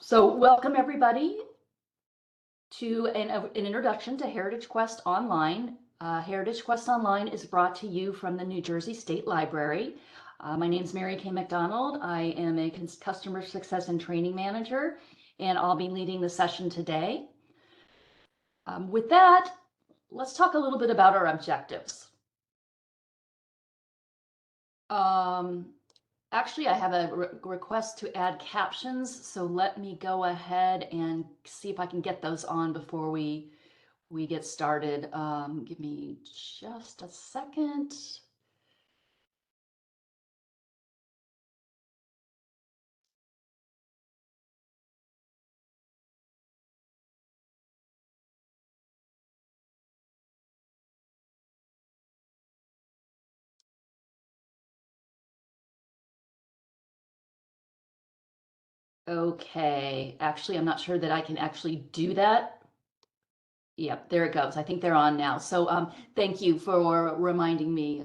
So welcome everybody to an introduction to HeritageQuest Online. HeritageQuest Online is brought to you from the New Jersey State Library. My name is Mary Kay McDonald. I am a Customer Success and Training Manager, and I'll be leading the session today. With that, let's talk a little bit about our objectives. Actually, I have a request to add captions, so let me go ahead and see if I can get those on before we get started. Give me just a second. Okay, actually, I'm not sure that I can actually do that. Yep, there it goes. I think they're on now. So thank you for reminding me,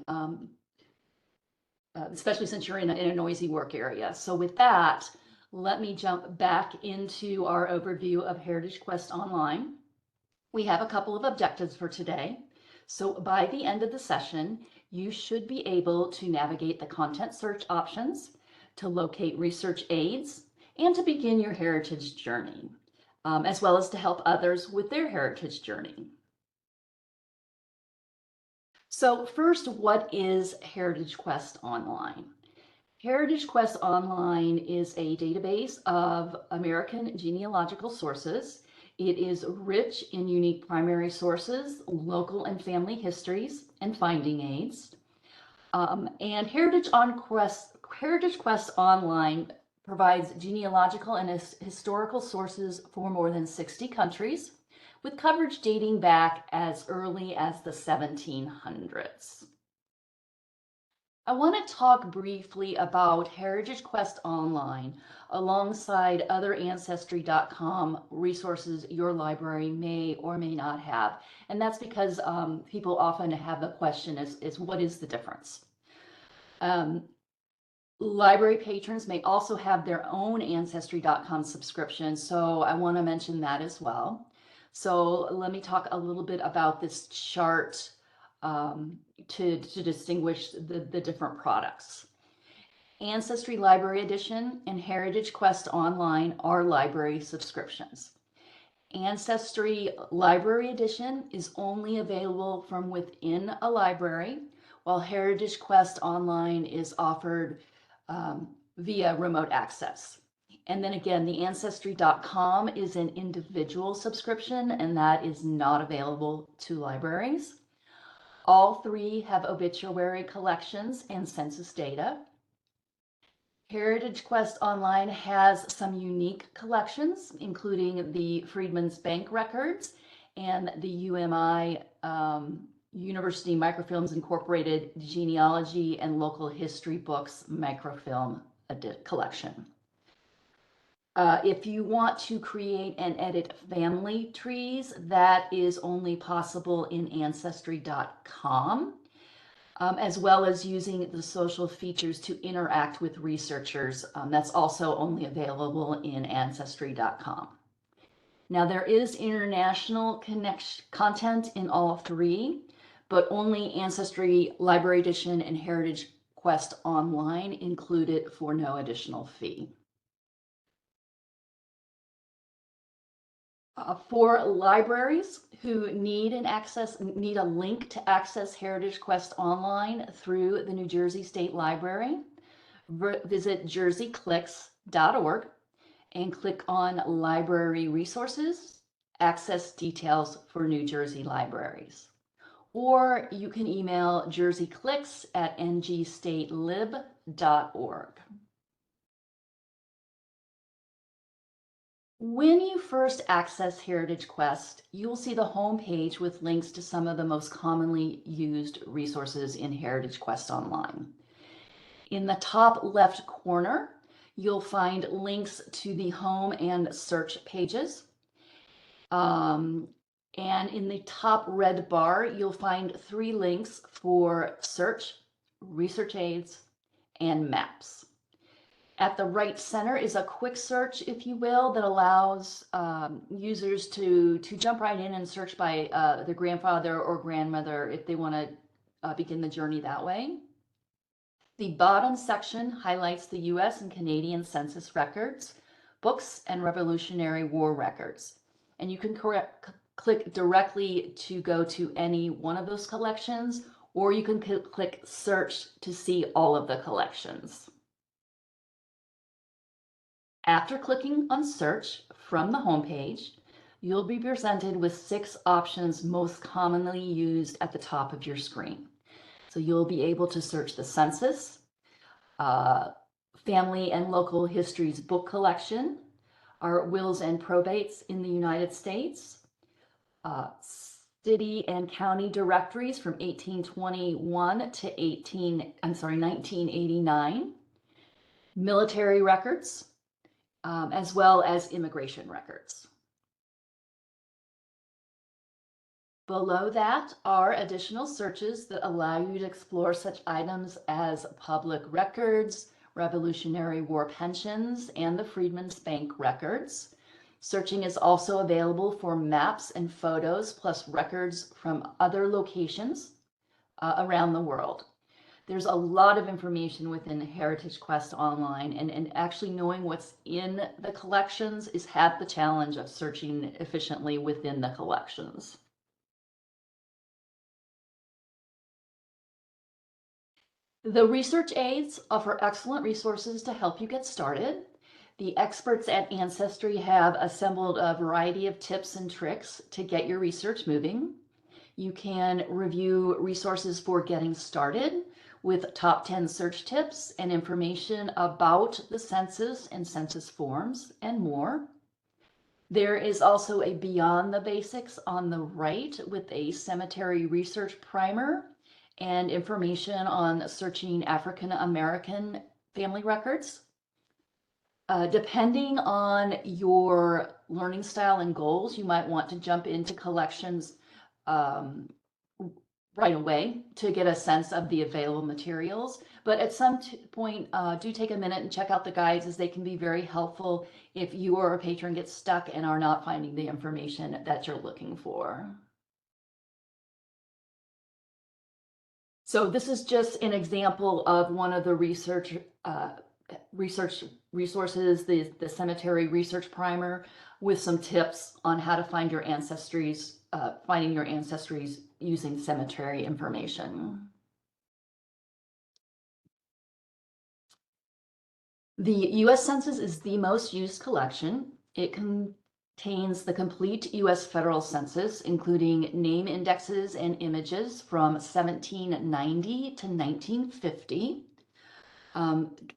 especially since you're in a noisy work area. So with that, let me jump back into our overview of HeritageQuest Online. We have a couple of objectives for today. So by the end of the session, you should be able to navigate the content search options, to locate research aids, and to begin your heritage journey, as well as to help others with their heritage journey. So first, what is HeritageQuest Online? HeritageQuest Online is a database of American genealogical sources. It is rich in unique primary sources, local and family histories, and finding aids. And HeritageQuest Online provides genealogical and historical sources for more than 60 countries, with coverage dating back as early as the 1700s. I want to talk briefly about HeritageQuest Online alongside other Ancestry.com resources your library may or may not have. And that's because people often have the question is what is the difference? Library patrons may also have their own Ancestry.com subscription, so I want to mention that as well. So let me talk a little bit about this chart to distinguish the different products. Ancestry Library Edition and HeritageQuest Online are library subscriptions. Ancestry Library Edition is only available from within a library, while HeritageQuest Online is offered via remote access. And then again, the Ancestry.com is an individual subscription, and that is not available to libraries. All three have obituary collections and census data. HeritageQuest Online has some unique collections, including the Freedmen's Bank records and the UMI University Microfilms Incorporated Genealogy and Local History Books microfilm collection. If you want to create and edit family trees, that is only possible in Ancestry.com, as well as using the social features to interact with researchers. That's also only available in Ancestry.com. Now, there is international content in all three, but only Ancestry Library Edition and HeritageQuest Online included for no additional fee. For libraries who need a link to access HeritageQuest Online through the New Jersey State Library, visit jerseyclicks.org and click on Library Resources, Access Details for New Jersey Libraries. Or you can email jerseyclicks@ngstatelib.org. When you first access HeritageQuest, you will see the home page with links to some of the most commonly used resources in HeritageQuest Online. In the top left corner, you'll find links to the home and search pages. And in the top red bar, you'll find 3 links for search, research aids, and maps. At the right center is a quick search, if you will, that allows users to jump right in and search by their grandfather or grandmother if they want to begin the journey that way. The bottom section highlights the US and Canadian Census records, books, and Revolutionary War records. And you can click directly to go to any one of those collections, or you can click search to see all of the collections. After clicking on search from the homepage, you'll be presented with 6 options most commonly used at the top of your screen. So you'll be able to search the census, family and local histories book collection, our wills and probates in the United States, city and county directories from 1821 to 1989, military records, as well as immigration records. Below that are additional searches that allow you to explore such items as public records, Revolutionary War pensions, and the Freedmen's Bank records. Searching is also available for maps and photos, plus records from other locations around the world. There's a lot of information within HeritageQuest Online, and actually knowing what's in the collections is half the challenge of searching efficiently within the collections. The research aids offer excellent resources to help you get started. The experts at Ancestry have assembled a variety of tips and tricks to get your research moving. You can review resources for getting started with top 10 search tips and information about the census and census forms and more. There is also a Beyond the Basics on the right with a cemetery research primer and information on searching African American family records. Depending on your learning style and goals, you might want to jump into collections right away to get a sense of the available materials. But at some point, do take a minute and check out the guides, as they can be very helpful if you or a patron gets stuck and are not finding the information that you're looking for. So this is just an example of one of the research resources, the Cemetery Research Primer, with some tips on how to find your ancestries, finding your ancestries using cemetery information. The U.S. Census is the most used collection. It contains the complete U.S. federal census, including name indexes and images from 1790 to 1950.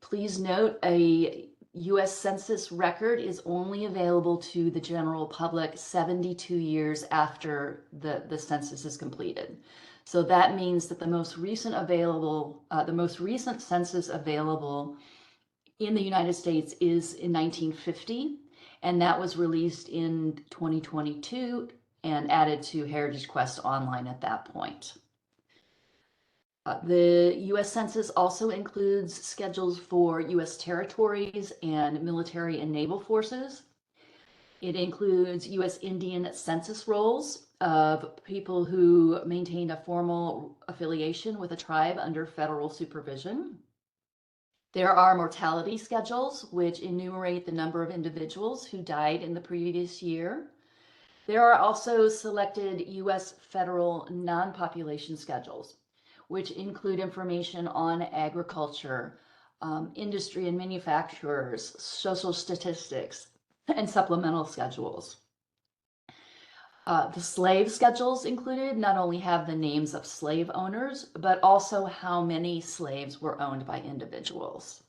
Please note, a U.S. Census record is only available to the general public 72 years after the census is completed. So that means that the most recent census available in the United States is in 1950, and that was released in 2022 and added to HeritageQuest Online at that point. The U.S. Census also includes schedules for U.S. territories and military and naval forces. It includes U.S. Indian census rolls of people who maintained a formal affiliation with a tribe under federal supervision. There are mortality schedules, which enumerate the number of individuals who died in the previous year. There are also selected U.S. federal non-population schedules, which include information on agriculture, industry and manufacturers, social statistics, and supplemental schedules. The slave schedules included not only have the names of slave owners, but also how many slaves were owned by individuals.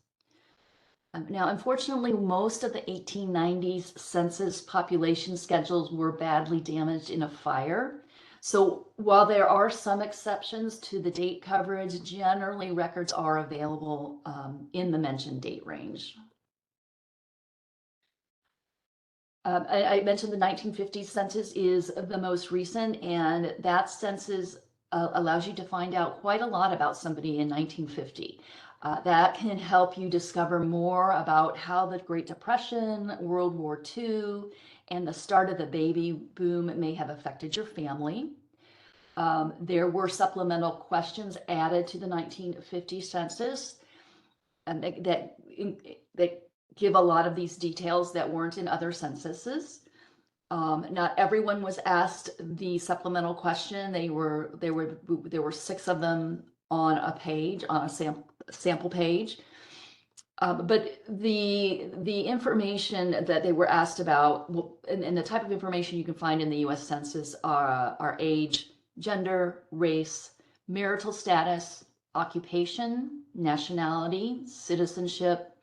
Now, unfortunately, most of the 1890s census population schedules were badly damaged in a fire. So while there are some exceptions to the date coverage, generally records are available in the mentioned date range. I mentioned the 1950 census is the most recent, and that census allows you to find out quite a lot about somebody in 1950. That can help you discover more about how the Great Depression, World War II, and the start of the baby boom may have affected your family. There were supplemental questions added to the 1950 census and that give a lot of these details that weren't in other censuses. Not everyone was asked the supplemental question. There were 6 of them on a page, on a sample page. But the information that they were asked about, and the type of information you can find in the U.S. Census are age, gender, race, marital status, occupation, nationality, citizenship,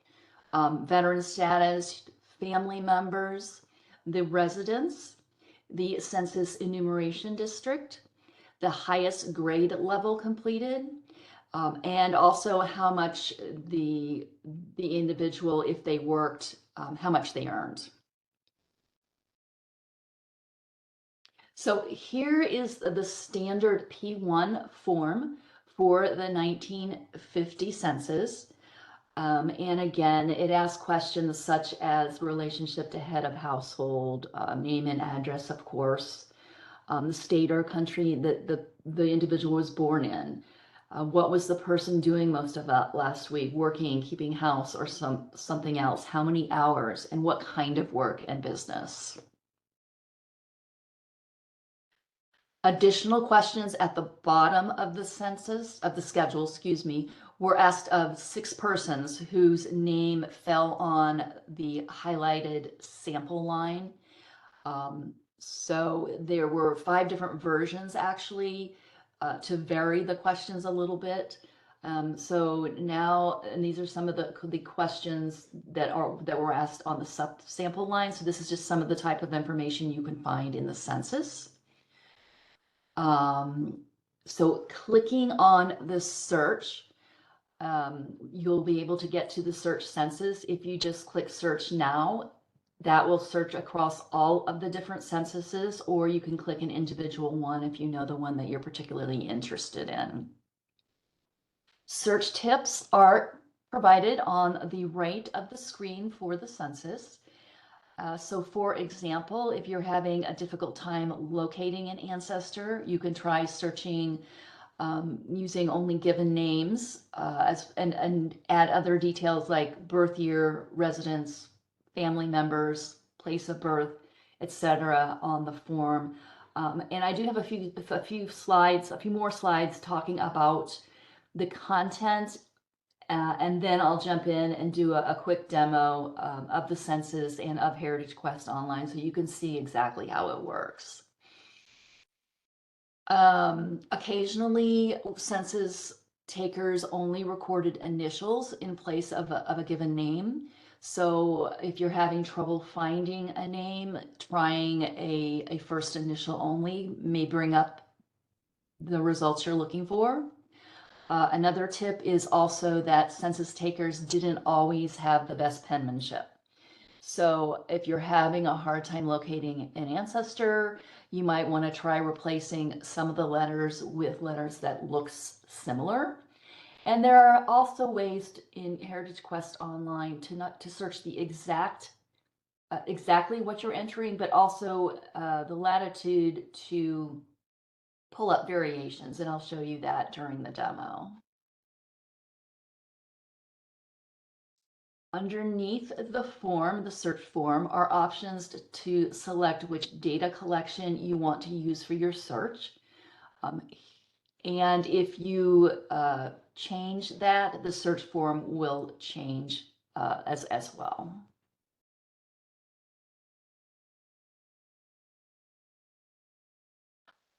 veteran status, family members, the residence, the census enumeration district, the highest grade level completed, and also how much the individual, if they worked, how much they earned. So here is the standard P1 form for the 1950 census. And again, it asks questions such as relationship to head of household, name and address, of course, the state or country that the individual was born in. What was the person doing most of that last week? Working, keeping house, or something else? How many hours, and what kind of work and business? Additional questions at the bottom of the schedule, were asked of 6 persons whose name fell on the highlighted sample line. So there were 5 different versions actually to vary the questions a little bit. So now, and these are some of the questions that were asked on the sample line. So this is just some of the type of information you can find in the census. So clicking on the search, you'll be able to get to the search census. If you just click search now, that will search across all of the different censuses, or you can click an individual one if you know the one that you're particularly interested in. Search tips are provided on the right of the screen for the census. So for example, if you're having a difficult time locating an ancestor, you can try searching using only given names and add other details like birth year, residence, family members, place of birth, etc. on the form. And I do have a few more slides talking about the content, and then I'll jump in and do a quick demo of the census and of HeritageQuest Online so you can see exactly how it works. Occasionally, census takers only recorded initials in place of a given name. So if you're having trouble finding a name, trying a first initial only may bring up the results you're looking for. Another tip is also that census takers didn't always have the best penmanship. So if you're having a hard time locating an ancestor, you might want to try replacing some of the letters with letters that looks similar. And there are also ways in HeritageQuest Online to search the exactly what you're entering, but also the latitude to pull up variations, and I'll show you that during the demo. Underneath the form, the search form, are options to select which data collection you want to use for your search. And if you change that, the search form will change as well.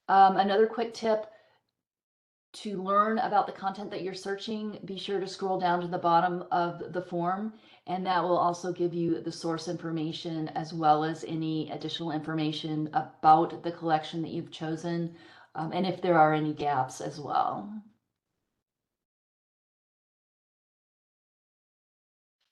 Another quick tip: to learn about the content that you're searching, be sure to scroll down to the bottom of the form, and that will also give you the source information as well as any additional information about the collection that you've chosen, and if there are any gaps as well.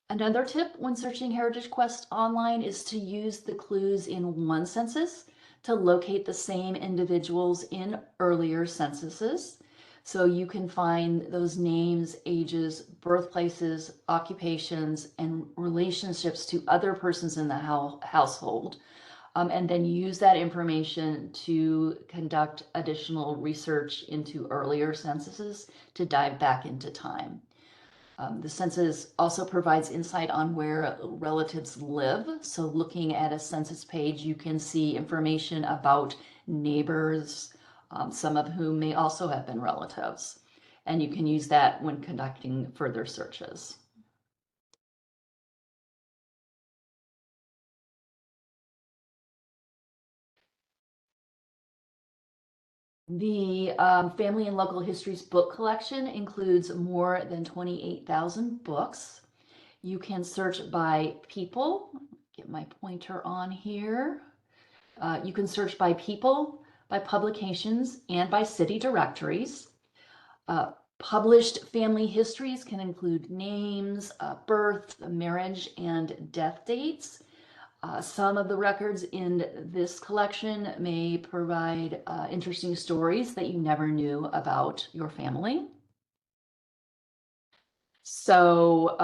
Another tip when searching HeritageQuest Online is to use the clues in one census to locate the same individuals in earlier censuses. So you can find those names, ages, birthplaces, occupations, and relationships to other persons in the household, and then use that information to conduct additional research into earlier censuses to dive back into time. The census also provides insight on where relatives live. So looking at a census page, you can see information about neighbors, some of whom may also have been relatives. And you can use that when conducting further searches. The Family and Local Histories book collection includes more than 28,000 books. You can search by people. Get my pointer on here. You can search by people, by publications, and by city directories. Published family histories can include names, birth, marriage, and death dates. Some of the records in this collection may provide interesting stories that you never knew about your family. So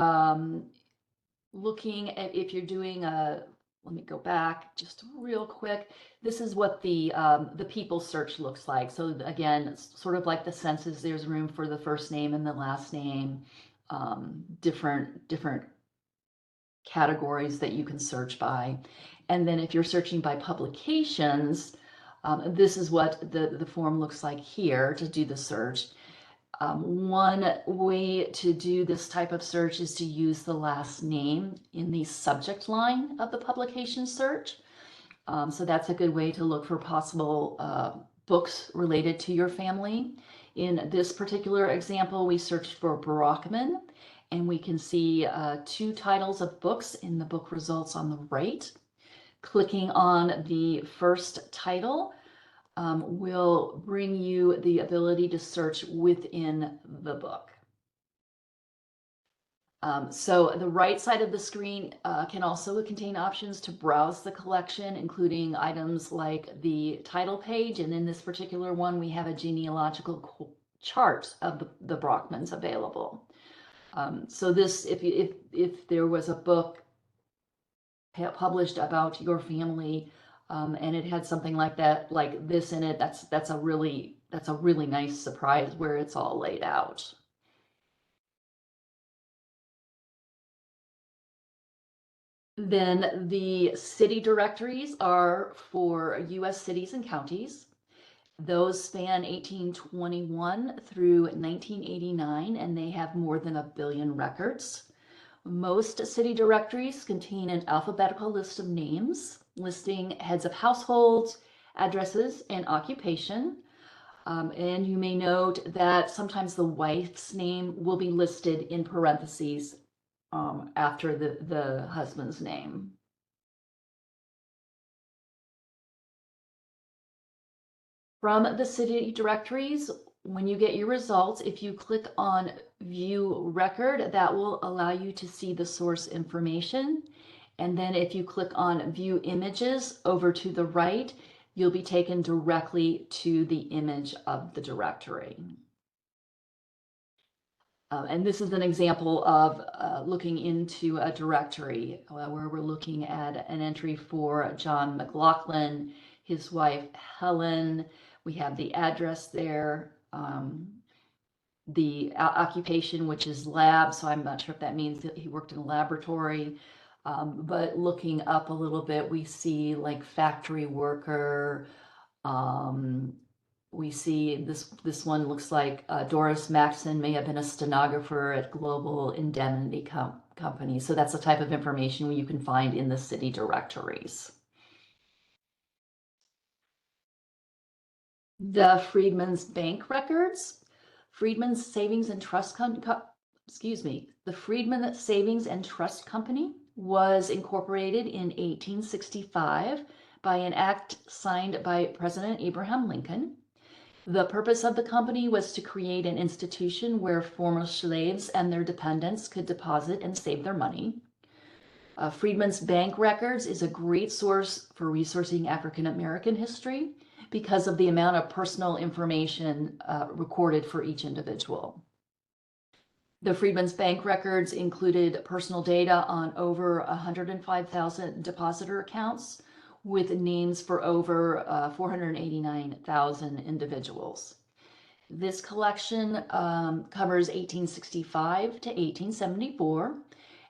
looking at, if you're doing a, let me go back just real quick. This is what the people search looks like. So again, it's sort of like the census, there's room for the first name and the last name, different categories that you can search by. And then if you're searching by publications, this is what the form looks like here to do the search. One way to do this type of search is to use the last name in the subject line of the publication search. So that's a good way to look for possible books related to your family. In this particular example, we searched for Brockman, and we can see 2 titles of books in the book results on the right. Clicking on the first title will bring you the ability to search within the book. So the right side of the screen can also contain options to browse the collection, including items like the title page. And in this particular one, we have a genealogical chart of the Brockmans available. So this, if there was a book published about your family, and it had something like that, like this in it, that's a really nice surprise where it's all laid out. Then the city directories are for U.S. cities and counties. Those span 1821 through 1989, and they have more than 1 billion records. Most city directories contain an alphabetical list of names, listing heads of households, addresses, and occupation. And you may note that sometimes the wife's name will be listed in parentheses after the husband's name. From the city directories, when you get your results, if you click on View Record, that will allow you to see the source information. And then if you click on View Images over to the right, you'll be taken directly to the image of the directory. And this is an example of looking into a directory where we're looking at an entry for John McLaughlin, his wife Helen. We have the address there, the occupation, which is lab, so I'm not sure if that means that he worked in a laboratory. But looking up a little bit, we see like factory worker. We see this one looks like Doris Maxon may have been a stenographer at Global Indemnity Company. So that's the type of information you can find in the city directories. The Freedmen's Bank records. Freedmen's Savings and Trust the Freedmen Savings and Trust Company was incorporated in 1865 by an act signed by President Abraham Lincoln. The purpose of the company was to create an institution where former slaves and their dependents could deposit and save their money. Freedmen's Bank records is a great source for resourcing African American history because of the amount of personal information recorded for each individual. The Freedmen's Bank records included personal data on over 105,000 depositor accounts with names for over 489,000 individuals. This collection covers 1865 to 1874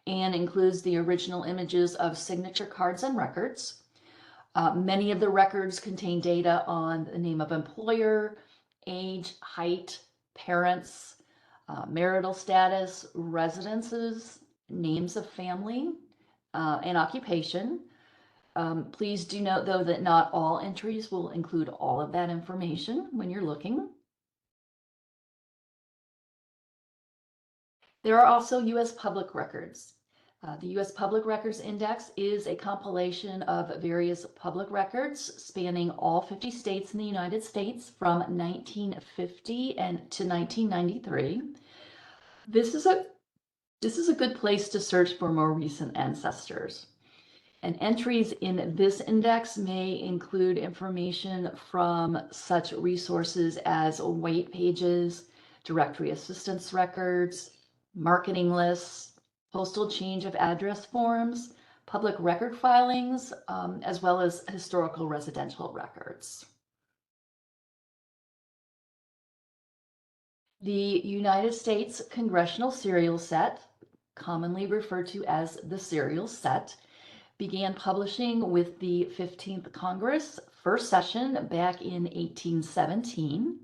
and includes the original images of signature cards and records. Many of the records contain data on the name of employer, age, height, parents, marital status, residences, names of family, and occupation. Please do note, though, that not all entries will include all of that information when you're looking. There are also U.S. public records. The U.S. Public Records Index is a compilation of various public records spanning all 50 states in the United States from 1950 to 1993. This is a good place to search for more recent ancestors. And entries in this index may include information from such resources as weight pages, directory assistance records, marketing lists, postal change of address forms, public record filings, as well as historical residential records. The United States Congressional Serial Set, commonly referred to as the Serial Set, began publishing with the 15th Congress, first session back in 1817.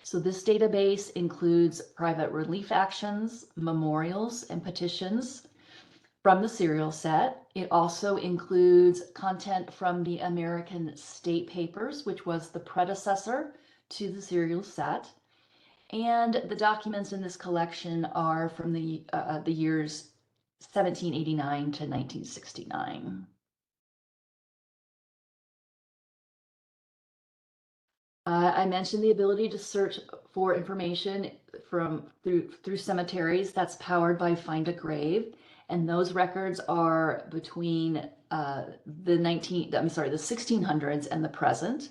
So this database includes private relief actions, memorials, and petitions from the serial set. It also includes content from the American State Papers, which was the predecessor to the serial set. And the documents in this collection are from the years 1789 to 1969. I mentioned the ability to search for information through cemeteries. That's powered by Find a Grave, and those records are between the 1600s and the present.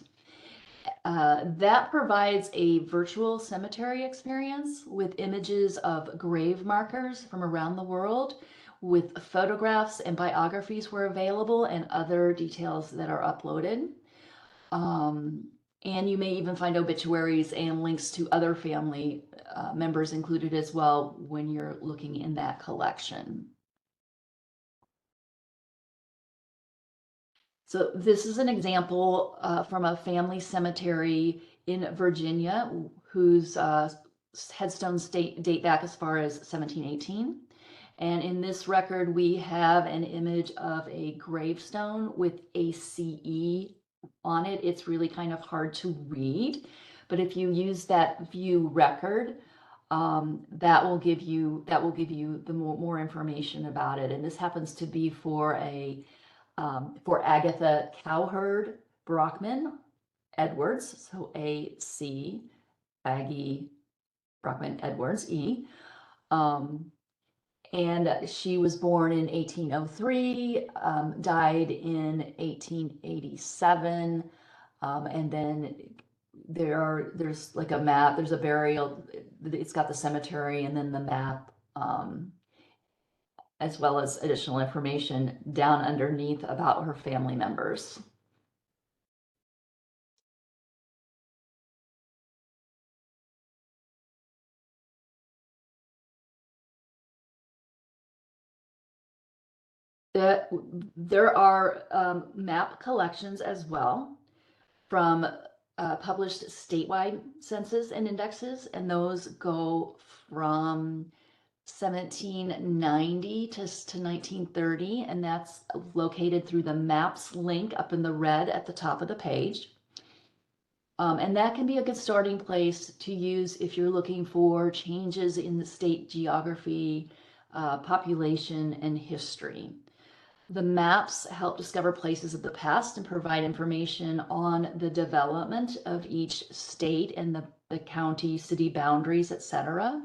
That provides a virtual cemetery experience with images of grave markers from around the world, with photographs and biographies where available, and other details that are uploaded. And you may even find obituaries and links to other family members included as well when you're looking in that collection. So this is an example from a family cemetery in Virginia whose headstones date back as far as 1718. And in this record, we have an image of a gravestone with ACE on it. It's really kind of hard to read, but if you use that view record, that will give you the more information about it. And this happens to be for Agatha Cowherd Brockman Edwards, so A.C. Aggie Brockman Edwards, E. And she was born in 1803, died in 1887, and then there's like a map, there's a burial, it's got the cemetery and then the map, as well as additional information down underneath about her family members. There are map collections as well from published statewide census and indexes, and those go from 1790 to 1930, and that's located through the maps link up in the red at the top of the page. And that can be a good starting place to use if you're looking for changes in the state geography, population, and history. The maps help discover places of the past and provide information on the development of each state and the county, city boundaries, etc.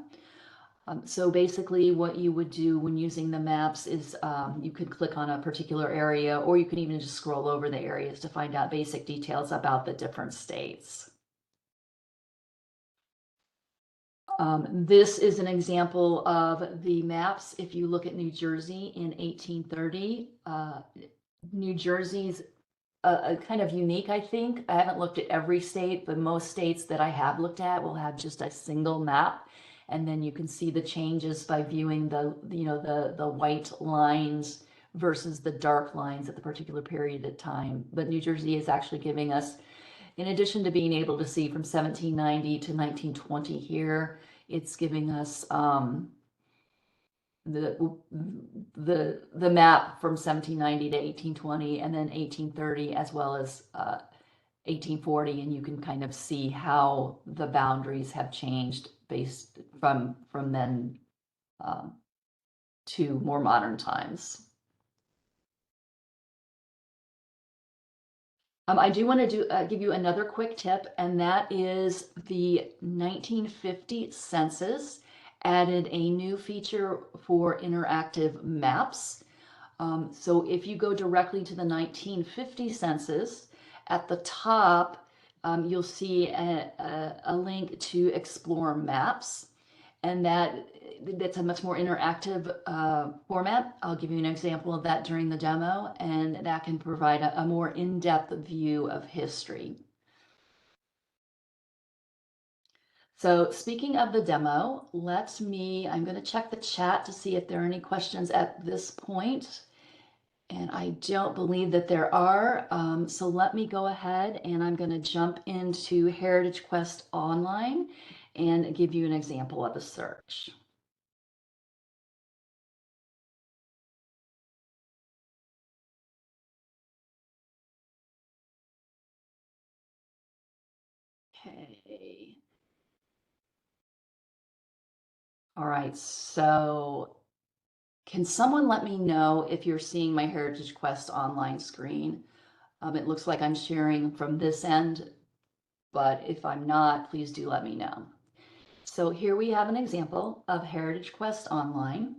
So basically what you would do when using the maps is you could click on a particular area, or you can even just scroll over the areas to find out basic details about the different states. This is an example of the maps. If you look at New Jersey in 1830, New Jersey's kind of unique, I think. I haven't looked at every state, but most states that I have looked at will have just a single map. And then you can see the changes by viewing the white lines versus the dark lines at the particular period of time. But New Jersey is actually giving us, in addition to being able to see from 1790 to 1920 here, it's giving us the map from 1790 to 1820, and then 1830, as well as 1840, and you can kind of see how the boundaries have changed based from then to more modern times. I do want to give you another quick tip, and that is the 1950 census added a new feature for interactive maps. So if you go directly to the 1950 census, at the top, you'll see a link to Explore Maps, and that's a much more interactive format. I'll give you an example of that during the demo, and that can provide a more in-depth view of history. So speaking of the demo, I'm going to check the chat to see if there are any questions at this point. And I don't believe that there are. So let me go ahead and I'm going to jump into HeritageQuest Online and give you an example of a search. Okay. All right, so can someone let me know if you're seeing my HeritageQuest Online screen? It looks like I'm sharing from this end, but if I'm not, please do let me know. So here we have an example of HeritageQuest Online.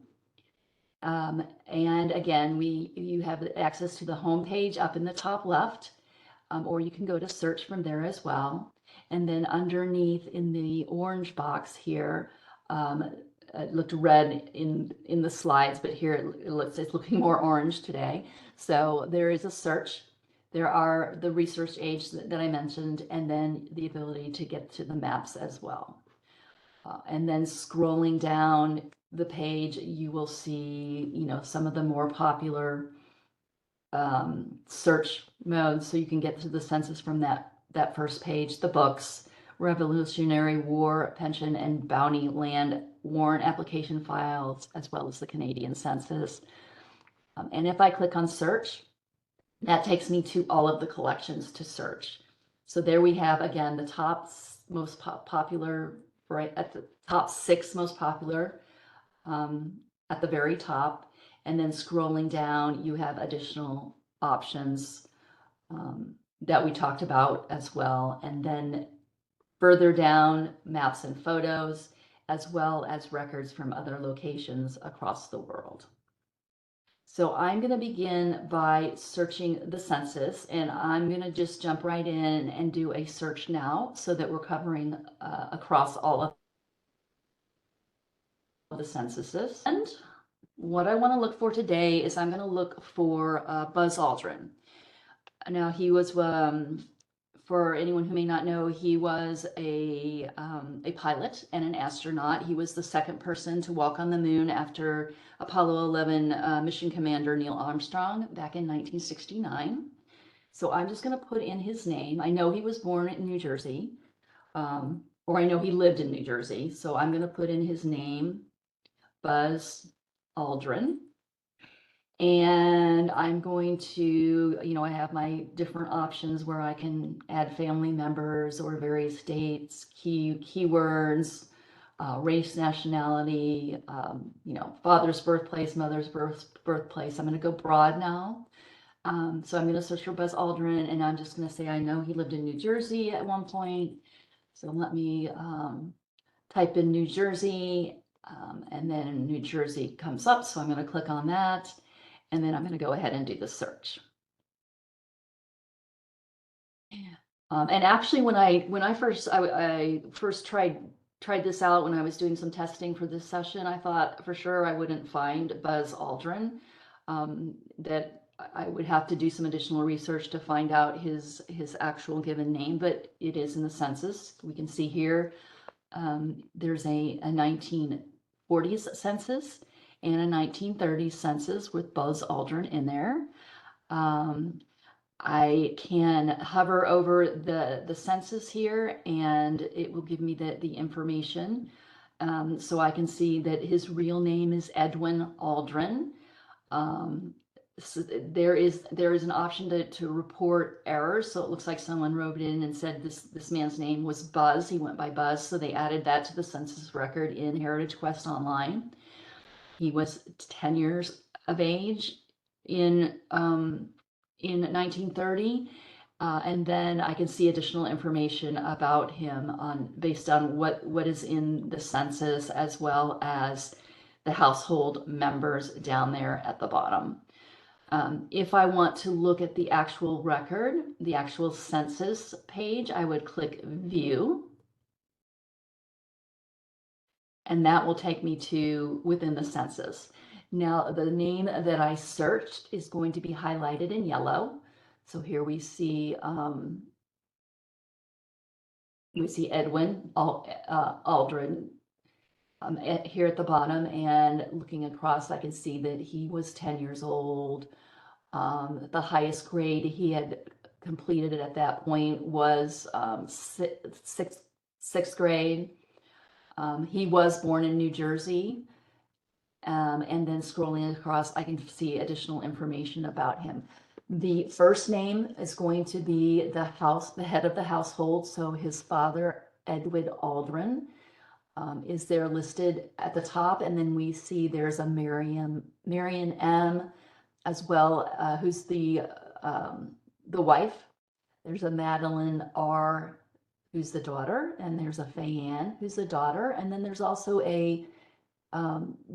And again, you have access to the home page up in the top left, or you can go to search from there as well. And then underneath in the orange box here, it looked red in the slides, but here it's looking more orange today. So there is a search. There are the research aids that I mentioned, and then the ability to get to the maps as well. And then scrolling down the page, you will see, some of the more popular search modes. So you can get to the census from that first page, the books, Revolutionary War, pension and bounty land warrant application files, as well as the Canadian census. And if I click on search, that takes me to all of the collections to search. So there we have, again, the top most popular, right at the top 6 most popular at the very top. And then scrolling down, you have additional options that we talked about as well. And then further down, maps and photos, as well as records from other locations across the world. So I'm going to begin by searching the census, and I'm going to just jump right in and do a search now so that we're covering across all of the censuses. And what I want to look for today is I'm going to look for Buzz Aldrin. Now, he was, for anyone who may not know, he was a pilot and an astronaut. He was the second person to walk on the moon after Apollo 11 mission commander Neil Armstrong back in 1969. So I'm just going to put in his name. I know he was born in New Jersey, or I know he lived in New Jersey. So I'm going to put in his name, Buzz Aldrin. And I'm going to, I have my different options where I can add family members or various dates, keywords, race, nationality, father's birthplace, mother's birthplace. I'm going to go broad now. So I'm going to search for Buzz Aldrin, and I'm just going to say I know he lived in New Jersey at one point. So let me type in New Jersey. And then New Jersey comes up, so I'm going to click on that, and then I'm going to go ahead and do the search. And actually, when I first tried this out when I was doing some testing for this session, I thought for sure I wouldn't find Buzz Aldrin. That I would have to do some additional research to find out his actual given name, but it is in the census. We can see here there's a 1940s census and a 1930s census with Buzz Aldrin in there. I can hover over the census here and it will give me the information. So I can see that his real name is Edwin Aldrin. So there is an option to report errors. So it looks like someone wrote in and said this man's name was Buzz. He went by Buzz. So they added that to the census record in HeritageQuest Online. He was 10 years of age in 1930. And then I can see additional information about him based on what is in the census, as well as the household members down there at the bottom. If I want to look at the actual record, the actual census page, I would click View. And that will take me to within the census. Now, the name that I searched is going to be highlighted in yellow. So here we see Edwin Aldrin here at the bottom, and looking across, I can see that he was 10 years old. The highest grade he had completed at that point was sixth grade. He was born in New Jersey. And then scrolling across, I can see additional information about him. The first name is going to be the head of the household. So his father, Edwin Aldrin, is there listed at the top. And then we see there's a Marion M as well, who's the wife. There's a Madeline R, who's the daughter, and there's a Fayanne, who's the daughter. And then there's also a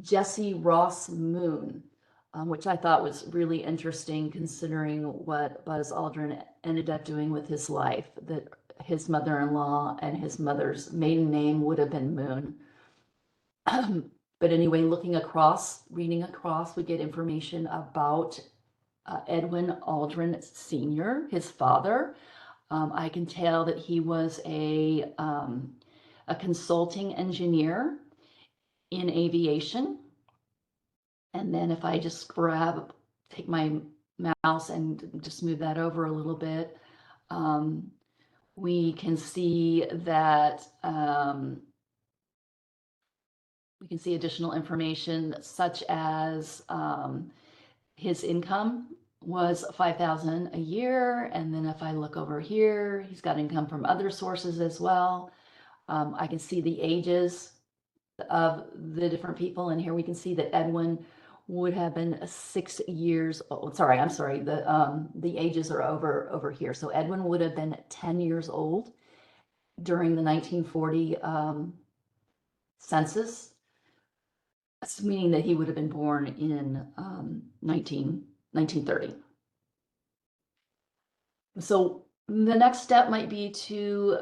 Jesse Ross Moon, which I thought was really interesting considering what Buzz Aldrin ended up doing with his life, that his mother-in-law and his mother's maiden name would have been Moon. But anyway, reading across, we get information about Edwin Aldrin Sr., his father. I can tell that he was a consulting engineer in aviation. And then if I just take my mouse and just move that over a little bit, we can see that we can see additional information such as his income was $5,000 a year. And then if I look over here, he's got income from other sources as well. I can see the ages of the different people, and here we can see that Edwin would have been 6 years old. Sorry, the ages are over here. So Edwin would have been 10 years old during the 1940 census, meaning that he would have been born in 1930. So the next step might be to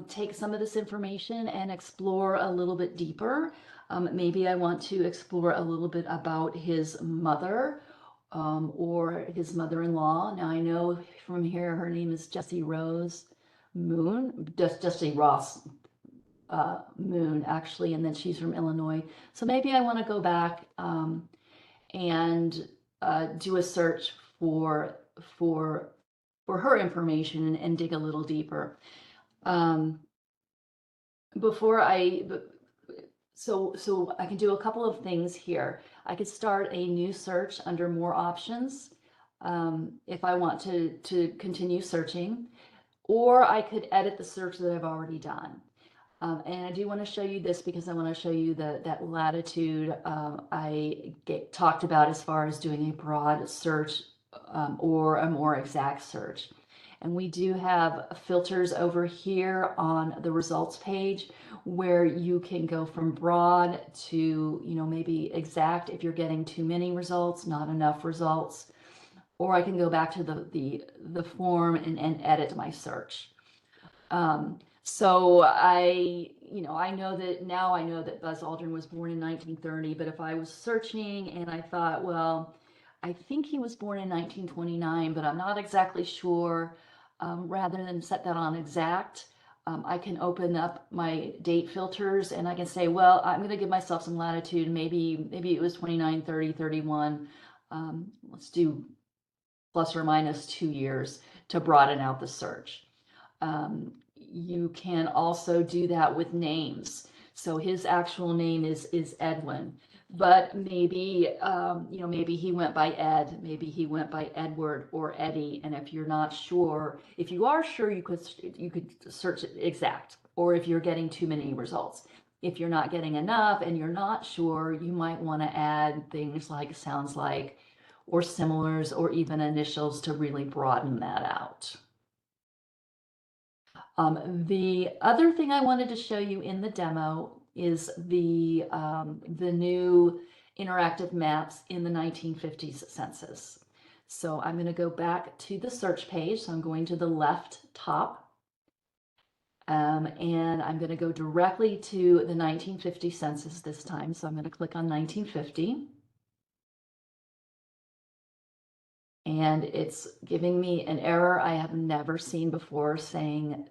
take some of this information and explore a little bit deeper. Maybe I want to explore a little bit about his mother or his mother-in-law. Now I know from here her name is Jessie Rose Moon, Jessie Ross Moon actually, and then she's from Illinois. So maybe I want to go back and do a search for her information and dig a little deeper. So I can do a couple of things here. I could start a new search under more options if I want to continue searching, or I could edit the search that I've already done. And I do want to show you this because I want to show you that latitude I talked about as far as doing a broad search or a more exact search. And we do have filters over here on the results page where you can go from broad to, maybe exact if you're getting too many results, not enough results. Or I can go back to the form and edit my search. So I know that Buzz Aldrin was born in 1930, but if I was searching and I thought, well, I think he was born in 1929, but I'm not exactly sure, rather than set that on exact, I can open up my date filters and I can say, well, I'm going to give myself some latitude. Maybe it was 29, 30, 31. Let's do plus or minus 2 years to broaden out the search. You can also do that with names. So his actual name is Edwin, but maybe maybe he went by Ed, maybe he went by Edward or Eddie. And if you're not sure, if you are sure, you could search it exact. Or if you're getting too many results, if you're not getting enough and you're not sure, you might want to add things like sounds like, or similars, or even initials to really broaden that out. The other thing I wanted to show you in the demo is the new interactive maps in the 1950s census. So I'm going to go back to the search page. So I'm going to the left top. And I'm going to go directly to the 1950 census this time. So I'm going to click on 1950. And it's giving me an error I have never seen before, saying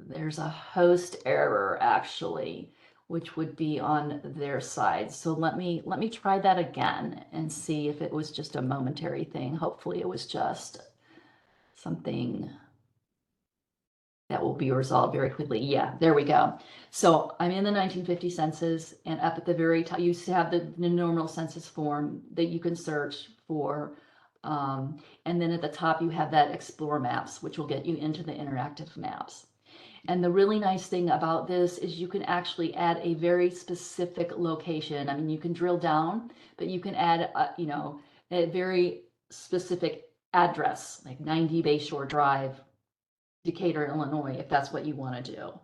there's a host error actually, which would be on their side. So let me try that again and see if it was just a momentary thing. Hopefully it was just something that will be resolved very quickly. Yeah, there we go. So I'm in the 1950 census, and up at the very top, you have the normal census form that you can search for. And then at the top, you have that Explore Maps, which will get you into the interactive maps. And the really nice thing about this is you can actually add a very specific location. I mean, you can drill down, but you can add, a very specific address, like 90 Bayshore Drive, Decatur, Illinois, if that's what you want to do.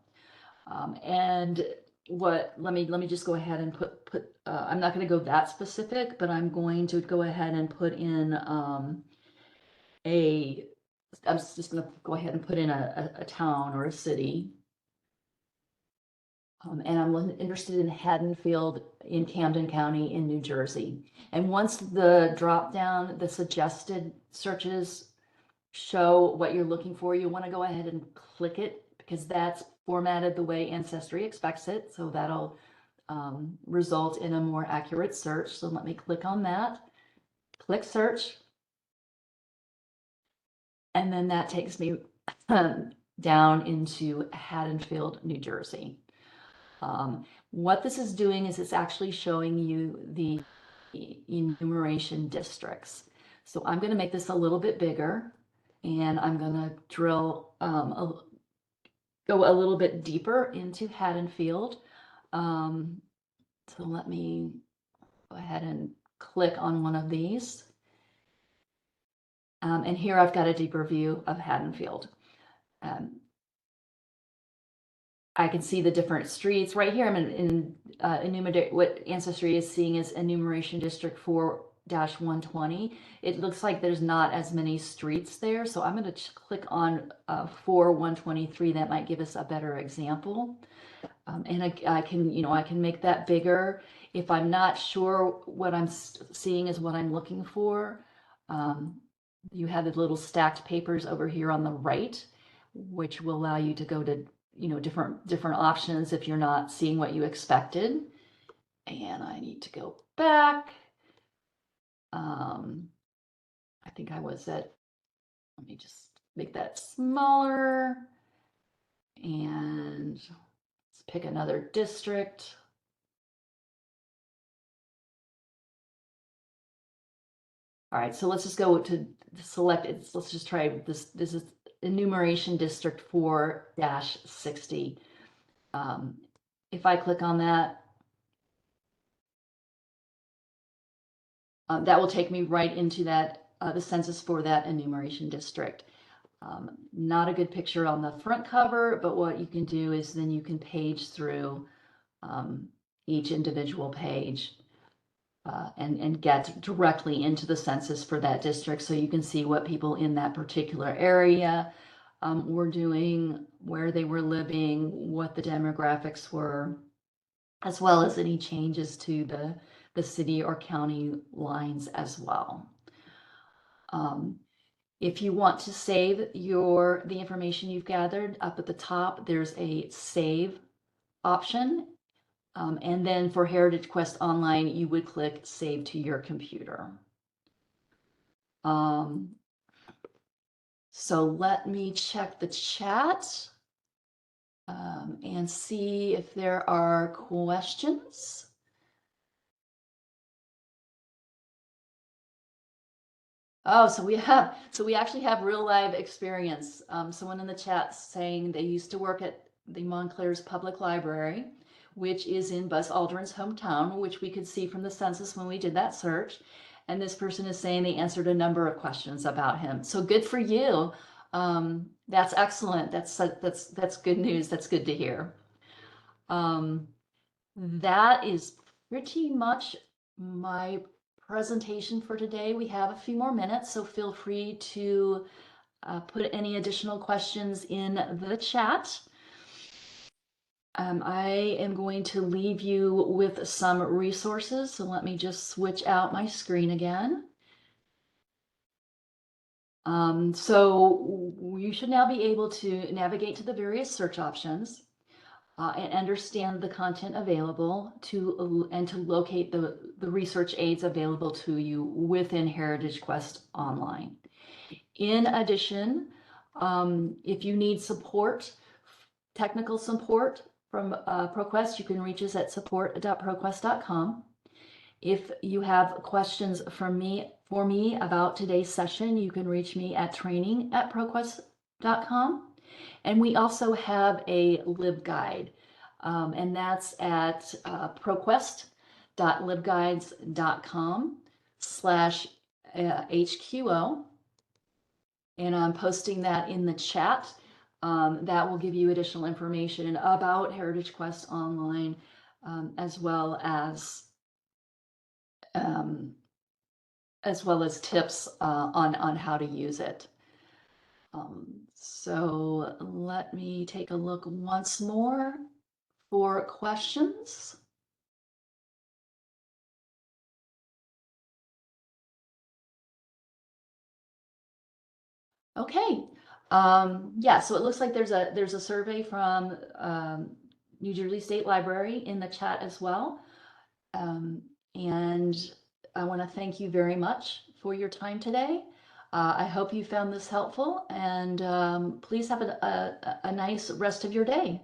And let me just go ahead and put I'm not going to go that specific, but I'm going to go ahead and put in I'm just going to go ahead and put in a town or a city. And I'm interested in Haddonfield in Camden County in New Jersey. And once the drop down, the suggested searches show what you're looking for, you want to go ahead and click it, because that's formatted the way Ancestry expects it. So that'll result in a more accurate search. So let me click on that, click search. And then that takes me down into Haddonfield, New Jersey. What this is doing is it's actually showing you the enumeration districts. So I'm going to make this a little bit bigger, and I'm going to drill, go a little bit deeper into Haddonfield. So let me go ahead and click on one of these. And here I've got a deeper view of Haddonfield. I can see the different streets right here. I'm in enumerate what Ancestry is seeing as enumeration district 4-120. It looks like there's not as many streets there, so I'm going to click on 4-123. That might give us a better example. And I can make that bigger if I'm not sure what I'm seeing is what I'm looking for. You have the little stacked papers over here on the right, which will allow you to go to different options if you're not seeing what you expected. And I need to go back. I think I was at, let me just make that smaller, and let's pick another district. All right, so let's just go to select it. Let's just try this. This is enumeration district 4-60. If I click on that, that will take me right into that the census for that enumeration district. Not a good picture on the front cover, but what you can do is then you can page through each individual page and get directly into the census for that district, so you can see what people in that particular area were doing, where they were living, what the demographics were, as well as any changes to the city or county lines as well. If you want to save the information you've gathered, up at the top, there's a save option. And then for HeritageQuest Online, you would click Save to your computer. So let me check the chat and see if there are questions. Oh, so we actually have real live experience. Someone in the chat saying they used to work at the Montclair's Public Library, which is in Buzz Aldrin's hometown, which we could see from the census when we did that search. And this person is saying they answered a number of questions about him. So good for you. That's excellent. That's good news. That's good to hear. That is pretty much my presentation for today. We have a few more minutes, so feel free to put any additional questions in the chat. I am going to leave you with some resources, so let me just switch out my screen again. So you should now be able to navigate to the various search options and understand the content available and to locate the research aids available to you within HeritageQuest Online. In addition, if you need support, technical support from ProQuest, you can reach us at support.proquest.com. If you have questions for me about today's session, you can reach me at training@proquest.com. And we also have a LibGuide, and that's at proquest.libguides.com/HQO. And I'm posting that in the chat. That will give you additional information about HeritageQuest Online, as well as tips on how to use it. So let me take a look once more for questions. Okay. Yeah, so it looks like there's a survey from New Jersey State Library in the chat as well. And I want to thank you very much for your time today. I hope you found this helpful, and please have a nice rest of your day.